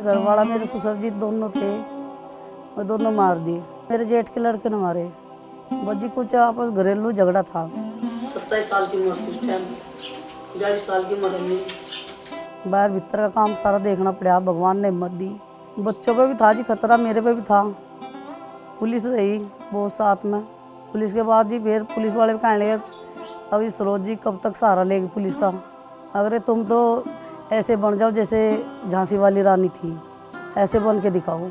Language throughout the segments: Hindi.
घर वाला मेरे ससुर जी दोनों थे, वो दोनों मार दिए। मेरे जेठ के लड़के ने मारे। बच्ची कुछ आपस घरेलू झगड़ा था। 27 साल की उम्र थी उस टाइम, 40 साल की उम्र है। बाहर भीतर का काम सारा देखना पड़ा, भगवान ने हिम्मत दी। बच्चों पे भी था जी खतरा, मेरे पे भी था। पुलिस रही बहुत साथ में। पुलिस के बाद जी फिर पुलिस वाले भी कहने लगे अब इस सरोज जी कब तक सहारा लेगी पुलिस का, अगर तुम तो ऐसे बन जाओ जैसे झांसी वाली रानी थी, ऐसे बन के दिखाओ।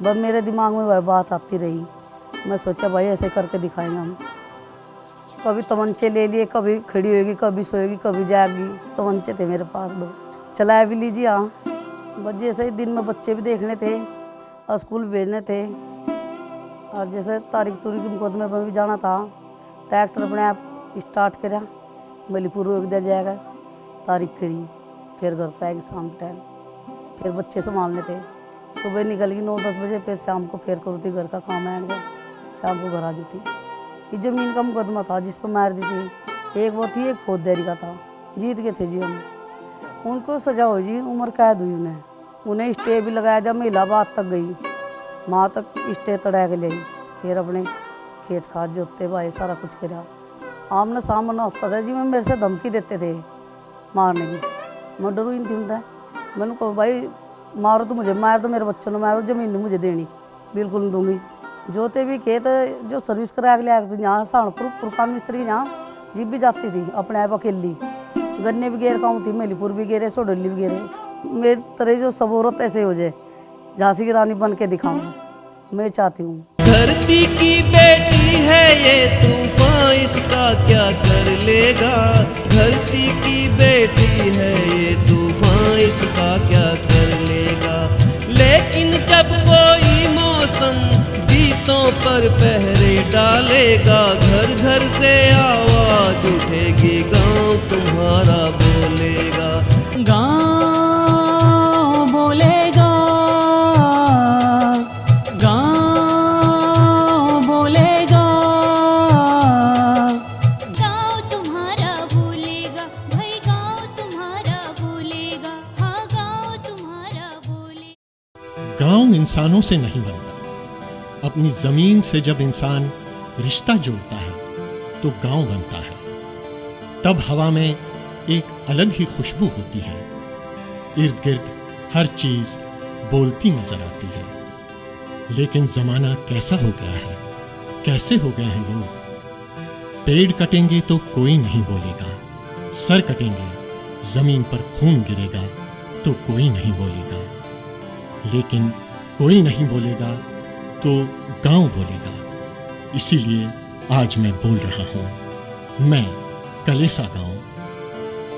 बस मेरे दिमाग में वह बात आती रही। मैं सोचा भाई ऐसे करके दिखाएंगे हम। कभी तमंचे ले लिए, कभी खड़ी होगी, कभी सोएगी, कभी जाएगी। तमंचे थे मेरे पास 2, चलाया भी लीजिए। हाँ, बस जैसे ही दिन में बच्चे भी देखने थे और स्कूल भेजने थे, और जैसे तारीख तुरीख के मुकदमे में भी जाना था, ट्रैक्टर अपने आप स्टार्ट करा, मलीपुर रोक दिया जाएगा, तारीख करी, फिर घर पे आएगी शाम टाइम, फिर बच्चे संभालने थे। सुबह निकल गई 9-10 बजे, फिर शाम को फिर करूँ घर का काम आएगा, शाम को घर आ जाती। ये जमीन का मुकदमा था जिस पर मार दी थी, एक वो थी, एक फौजदारी का था। जीत गए थे जी हम। उनको सजा हो जी, उम्र कैद हुई उन्हें स्टे भी लगाया। जब मैं इलाहाबाद तक गई, वहाँ तक स्टे तड़ा के ले, फिर अपने खेत खाद जोतते भाई सारा कुछ करा। आमने सामने होता था जी, मैं मेरे से धमकी देते थे मारने की। मैं डरू ही नहीं थी उनसे। मैंने कहा भाई मारो तो मुझे, मार तो मेरे बच्चों ने, मारो जमीन नहीं मुझे देनी, बिल्कुल नहीं दूंगी। जोते भी खेत जो सर्विस करा के लिया, तो यहाँ सहारनपुर पुरकान मिस्त्री यहाँ जीप भी जाती थी अपने आप अकेली। गन्ने भी गेर काऊँ थी, मेलीपुर भी गेरे, सोडली भी गेरे। मेरी तरह जो सब औरत ऐसे हो जाए, झांसी की रानी बन के दिखाऊँ, मैं चाहती हूँ। धरती की बेटी है ये तूफान, इसका क्या कर लेगा। धरती की बेटी है ये तूफान, इसका क्या कर लेगा। लेकिन जब कोई मौसम गीतों पर पहरे डालेगा, घर घर से आवाज उठेगी, गांव तुम्हारा बोलेगा। गांव बोलेगा, गांव बोलेगा, गांव तुम्हारा बोलेगा, भाई गांव तुम्हारा बोलेगा, हाँ गांव तुम्हारा बोलेगा। गांव इंसानों से नहीं बनता। अपनी जमीन से जब इंसान रिश्ता जोड़ता है तो गांव बनता है। तब हवा में एक अलग ही खुशबू होती है, इर्द गिर्द हर चीज बोलती नजर आती है। लेकिन जमाना कैसा हो गया है, कैसे हो गए हैं लोग। पेड़ कटेंगे तो कोई नहीं बोलेगा, सर कटेंगे जमीन पर खून गिरेगा तो कोई नहीं बोलेगा। लेकिन कोई नहीं बोलेगा तो गांव बोलेगा। इसीलिए आज मैं बोल रहा हूं, मैं कलेसा गांव।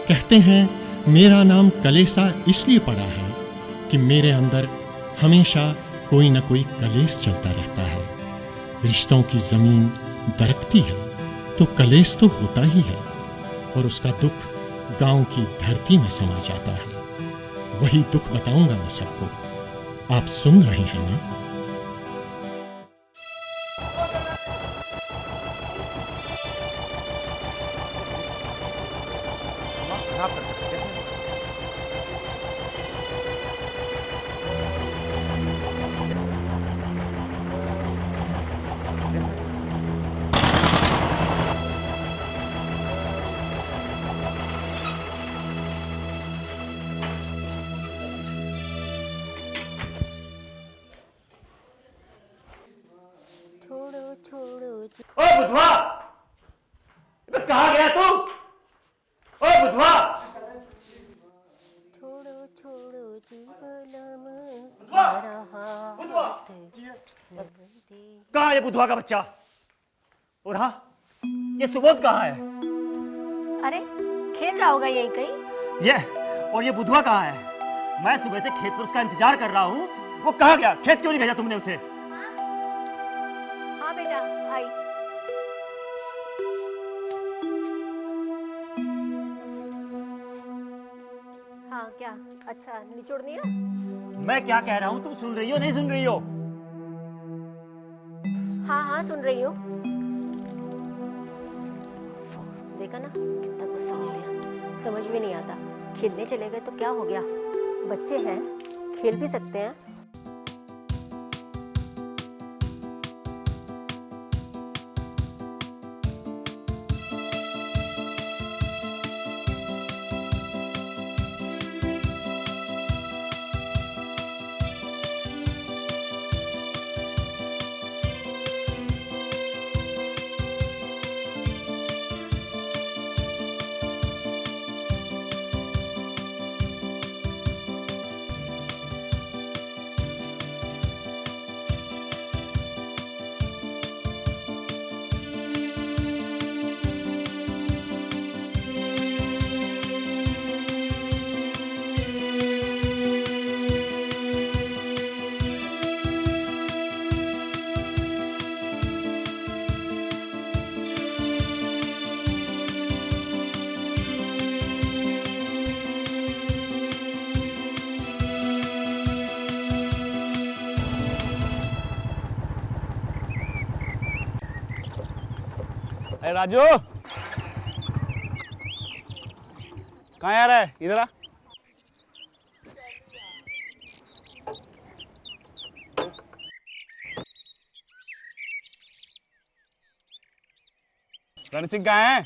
कहते हैं मेरा नाम कलेसा इसलिए पड़ा है कि मेरे अंदर हमेशा कोई ना कोई कलेस चलता रहता है। रिश्तों की जमीन दरकती है तो कलेस तो होता ही है, और उसका दुख गांव की धरती में समा जाता है। वही दुख बताऊंगा मैं सबको। आप सुन रहे हैं ना? छोड़ो छोड़ो ओ बुधवा, कहाँ गया तू? ओ बुधवा, छोड़ो छोड़ो जीवनम बुधवा, कहाँ है ये बुधवा का बच्चा? और हाँ, ये सुबोध कहाँ है? अरे खेल रहा होगा यहीं कहीं। ये और ये बुधवा कहाँ है? मैं सुबह से खेत पर उसका इंतजार कर रहा हूँ, वो कहाँ गया? खेत क्यों नहीं भेजा तुमने उसे? हाँ बेटा आई। हाँ क्या? अच्छा निचोड़ नहीं रहा? मैं क्या कह रहा हूँ तुम सुन रही हो नहीं सुन रही हो? हाँ हाँ सुन रही हूँ। देखा ना कितना गुस्सा हो गया, समझ में नहीं आता। खेलने चले गए तो क्या हो गया, बच्चे हैं, खेल भी सकते हैं। अरे राजू, कहाँ आ रहा है? इधर आ। रण सिंह कहाँ है?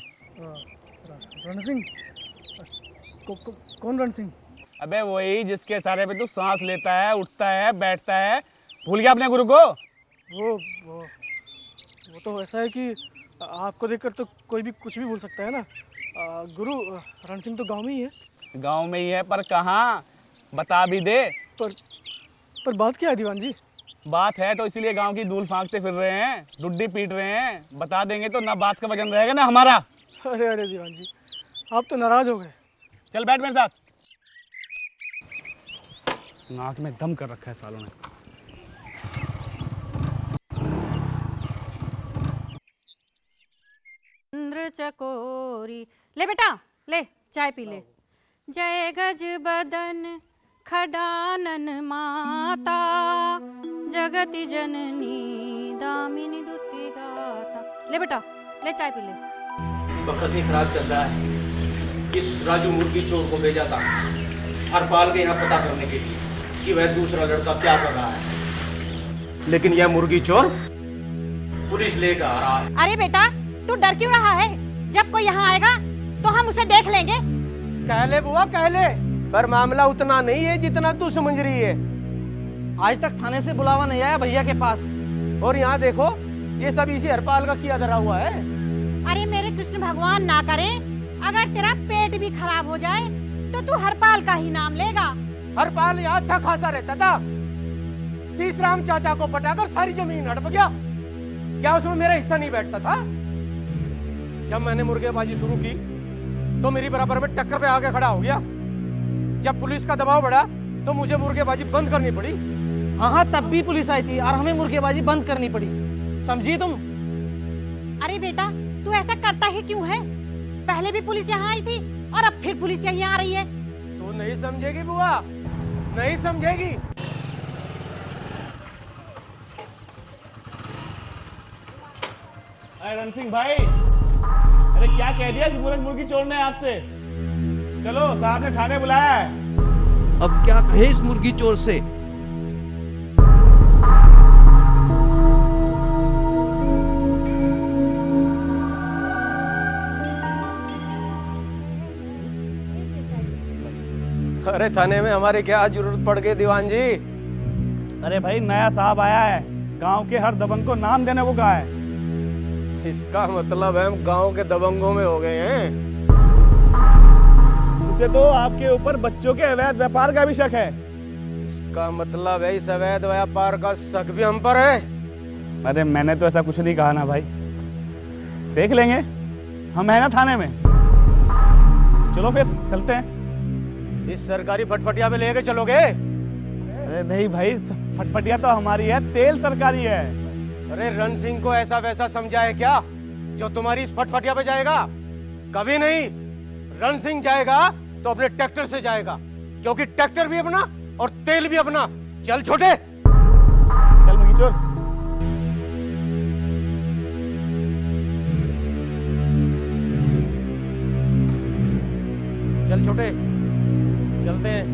रण सिंह? कौन रण सिंह? अबे वही जिसके सहारे पे तू सांस लेता है, उठता है, बैठता है। भूल गया अपने गुरु को? वो तो ऐसा है कि आपको देखकर तो कोई भी कुछ भी बोल सकता है ना। गुरु, रण सिंह तो गांव में ही है। गांव में ही है, पर कहाँ? बता भी दे। पर बात क्या है दीवान जी? बात है तो इसीलिए गांव की धूल फांकते फिर रहे हैं, डुड्डी पीट रहे हैं। बता देंगे तो ना बात का वजन रहेगा ना हमारा। अरे दीवान जी, आप तो नाराज हो गए। चल बैठ मेरे साथ। नाक में दम कर रखा है सालों ने। चंद्र चकोरी, ले बेटा ले चाय पी ले। जय गज बदन खडानन माता, जगति जननी दामिनी दुति गाता। ले बेटा ले चाय पी ले। वक्त ही खराब चल रहा है। इस राजू मुर्गी चोर को भेजा था हरपाल के यहाँ पता करने के लिए कि वह दूसरा लड़का क्या कर रहा है, लेकिन यह मुर्गी चोर पुलिस लेकर आ रहा है। अरे बेटा तू डर क्यों रहा है? जब कोई यहाँ आएगा तो हम उसे देख लेंगे। कह ले बुआ कह ले, पर मामला उतना नहीं है जितना तू समझ रही है। आज तक थाने से बुलावा नहीं आया भैया के पास, और यहाँ देखो ये सब इसी हरपाल का किया धरा हुआ है। अरे मेरे कृष्ण भगवान ना करे, अगर तेरा पेट भी खराब हो जाए तो तू हरपाल का ही नाम लेगा। हरपाल यहाँ अच्छा खासा रहता था, शीशराम चाचा को पटाकर सारी जमीन हड़प गया। क्या उसमें मेरा हिस्सा नहीं बैठता था? जब मैंने मुर्गेबाजी शुरू की तो मेरी बराबर में टक्कर पे आके खड़ा हो गया। जब पुलिस का दबाव बढ़ा तो मुझे मुर्गेबाजी बंद करनी पड़ी। हाँ, तब भी पुलिस आई थी और हमें मुर्गेबाजी बंद करनी पड़ी, समझी तुम? अरे बेटा तू ऐसा करता ही क्यों है? पहले भी पुलिस यहाँ आई थी और अब फिर पुलिस यहीं आ रही है। तू नहीं समझेगी बुआ, नहीं समझेगी। अरे रण सिंह भाई, अरे क्या कह दिया इस मुर्गी चोर ने आपसे? चलो साहब ने थाने बुलाया है। अब क्या कहे इस मुर्गी चोर से? अरे थाने में हमारी क्या जरूरत पड़ गई दीवान जी? अरे भाई नया साहब आया है, गांव के हर दबंग को नाम देने को कहा है। इसका मतलब है हम गांव के दबंगों में हो गए हैं। उसे तो आपके ऊपर बच्चों के अवैध व्यापार का भी शक है। इसका मतलब है इस अवैध व्यापार का शक भी हम पर है। अरे मैंने तो ऐसा कुछ नहीं कहा ना भाई, देख लेंगे, हम है ना थाने में। चलो फिर चलते हैं। इस सरकारी फटफटिया पे लेके चलोगे? अरे नहीं भाई, फटफटिया तो हमारी है, तेल सरकारी है। अरे रण सिंह को ऐसा वैसा समझा है क्या जो तुम्हारी इस फटफटिया पे जाएगा? कभी नहीं। रण सिंह जाएगा तो अपने ट्रैक्टर से जाएगा, क्योंकि ट्रैक्टर भी अपना और तेल भी अपना। चल छोटे, चल मुर्गी चोर। चल छोटे, चलते हैं।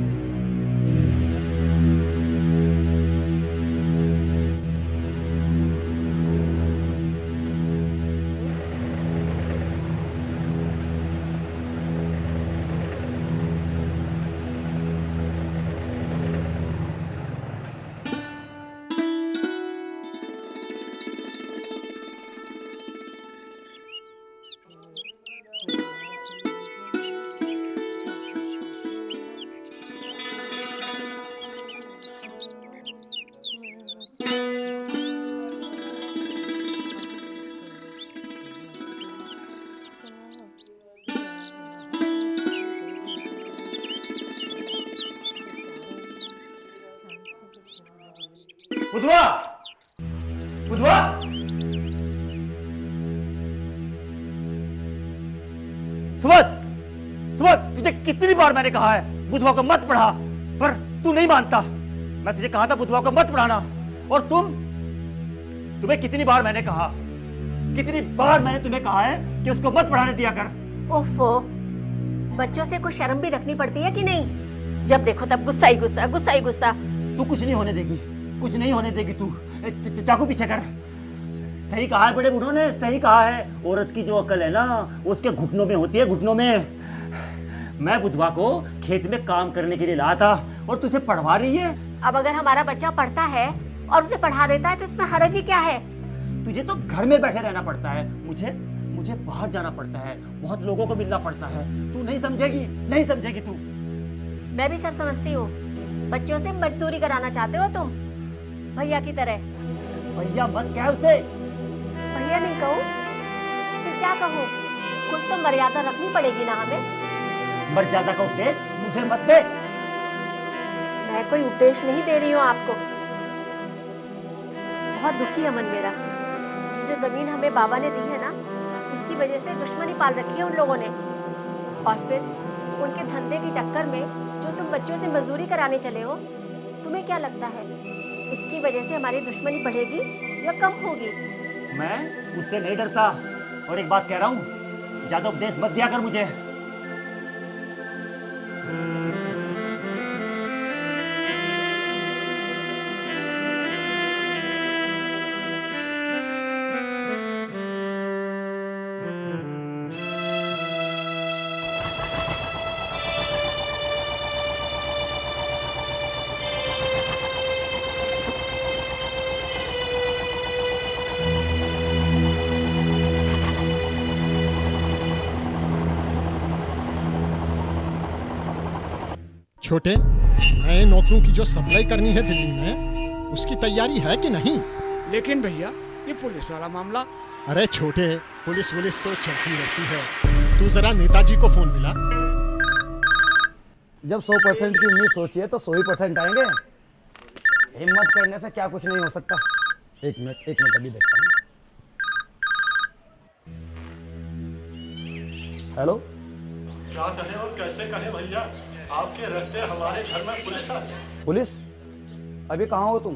बुधवा, बुधवा, सुमत, सुमत, तुझे कितनी बार मैंने कहा है बुधवा को मत पढ़ा, पर तू नहीं मानता। मैं तुझे कहा था बुधवा को मत पढ़ाना, और तुम्हें कितनी बार मैंने कहा, कितनी बार मैंने तुम्हें कहा है कि उसको मत पढ़ाने दिया कर। ओफो, बच्चों से कुछ शर्म भी रखनी पड़ती है कि नहीं? जब देखो तब गुस्सा ही गुस्सा, गुस्सा ही गुस्सा। तू कुछ नहीं होने देगी, कुछ नहीं होने देगी तू। चाकू पीछे कर। सही कहा है बड़े बूढ़ों ने, सही कहा है। औरत की जो अकल है ना, वो उसके घुटनों में होती है, घुटनों में। मैं बुधवा को खेत में काम करने के लिए लाया था, और तुझे पढ़वा रही है। अब अगर हमारा बच्चा पढ़ता है और उसे पढ़ा देता है तो इसमें हरज ही क्या है? तुझे तो घर में बैठे रहना पड़ता है, मुझे बाहर जाना पड़ता है, बहुत लोगों को मिलना पड़ता है। तू नहीं समझेगी, नहीं समझेगी तू। मैं भी सब समझती हूँ। बच्चों से मजदूरी कराना चाहते हो तुम, भैया की तरह। भैया मत कह उसे। भैया नहीं कहूँ फिर क्या कहूँ? कुछ तो मर्यादा रखनी पड़ेगी ना हमें। मर्यादा का उपदेश मुझे मत दे। मैं कोई उपदेश नहीं दे रही हूँ आपको। बहुत दुखी है मन मेरा। जो जमीन हमें बाबा ने दी है ना, उसकी वजह से दुश्मनी पाल रखी है उन लोगों ने। और फिर उनके धंधे की टक्कर में जो तुम बच्चों से मजदूरी कराने चले हो, तुम्हें क्या लगता है इसकी वजह से हमारी दुश्मनी बढ़ेगी या कम होगी? मैं उससे नहीं डरता, और एक बात कह रहा हूँ, ज्यादा उपदेश मत दिया कर मुझे। छोटे, नए नौकरों की जो सप्लाई करनी है दिल्ली में, उसकी तैयारी है कि नहीं? लेकिन भैया, ये पुलिस वाला मामला। अरे छोटे, पुलिस तो चलती रहती है। तू जरा नेताजी को फोन मिला। जब 100% की उम्मीद सोचिए तो 100% आएंगे। हिम्मत करने से क्या कुछ नहीं हो सकता। एक मिनट अभी देखता हूँ। हेलो, क्या कहे और कैसे कहे भैया, आपके रहते हमारे घर में पुलिस है। पुलिस? अभी कहाँ हो तुम?